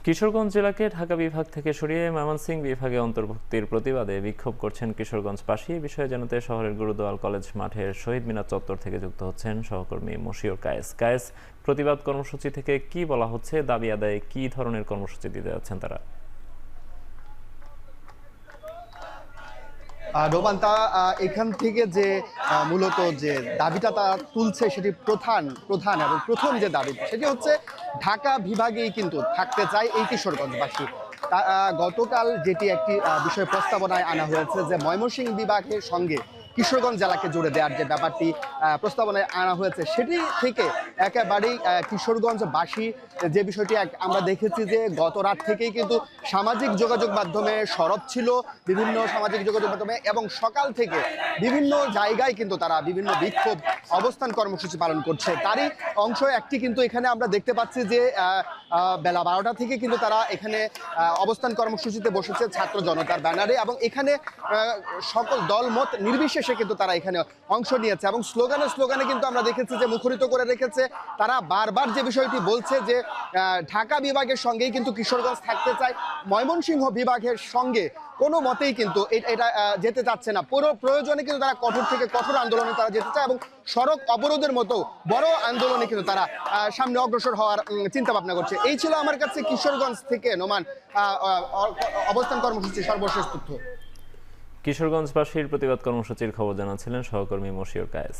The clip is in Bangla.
কিশোরগঞ্জ জেলাকে ঢাকা বিভাগ থেকে সরিয়ে ময়মনসিংহ বিভাগে অন্তর্ভুক্তির প্রতিবাদে বিক্ষোভ করছেন কিশোরগঞ্জবাসী। এ বিষয়ে জানাতে শহরের গুরুদোয়াল কলেজ মাঠের শহীদ মিনার চত্বর থেকে যুক্ত হচ্ছেন সহকর্মী মশিউর কায়েস। প্রতিবাদ কর্মসূচি থেকে কি বলা হচ্ছে, দাবি আদায়ে কি ধরনের কর্মসূচি দিতে যাচ্ছেন তারা? রোমান তা এখান থেকে যে মূলত যে দাবিটা তারা তুলছে সেটি প্রধান এবং প্রথম যে দাবি সেটি হচ্ছে ঢাকা বিভাগেই কিন্তু থাকতে চায় এই কিশোরগঞ্জবাসী। গতকাল যেটি একটি বিষয় প্রস্তাবনায় আনা হয়েছে যে ময়মনসিংহ বিভাগের সঙ্গে কিশোরগঞ্জ জেলাকে জুড়ে দেওয়ার যে ব্যাপারটি প্রস্তাবনায় আনা হয়েছে সেটি থেকে একেবারেই কিশোরগঞ্জবাসী যে বিষয়টি আমরা দেখেছি যে গত রাত থেকেই কিন্তু সামাজিক যোগাযোগ মাধ্যমে সরব ছিল, বিভিন্ন সামাজিক যোগাযোগ মাধ্যমে, এবং সকাল থেকে বিভিন্ন জায়গায় কিন্তু তারা বিভিন্ন বিক্ষোভ অবস্থান কর্মসূচি পালন করছে। তারই অংশ একটি কিন্তু এখানে আমরা দেখতে পাচ্ছি যে বেলা 12টা থেকে কিন্তু তারা এখানে অবস্থান কর্মসূচিতে বসেছে ছাত্র জনতার ব্যানারে, এবং এখানে সকল দলমত নির্বিশেষে কিন্তু তারা এখানে অংশ নিয়েছে এবং স্লোগানে কিন্তু আমরা দেখেছি যে মুখরিত করে রেখেছে। তারা বারবার যে বিষয়টি বলছে যে ঢাকা বিভাগের সঙ্গেই কিন্তু কিশোরগঞ্জ থাকতে চায়, ময়মনসিংহ বিভাগের সঙ্গে কোনো মতেই কিন্তু এটা যেতে চাচ্ছে না। পুরো প্রয়োজনে কিন্তু তারা কঠোর থেকে কঠোর আন্দোলনে তারা যেতে চায় এবং সড়ক অবরোধের মতো বড় আন্দোলনে কিন্তু তারা সামনে অগ্রসর হওয়ার চিন্তা ভাবনা করছে। এই ছিল আমার কাছে কিশোরগঞ্জ থেকে নোমান অবস্থান কর্মসূচির সর্বশেষ তথ্য। কিশোরগঞ্জবাসীর প্রতিবাদ কর্মসূচির খবর জানাচ্ছিলেন সহকর্মী মশিউর কায়েস।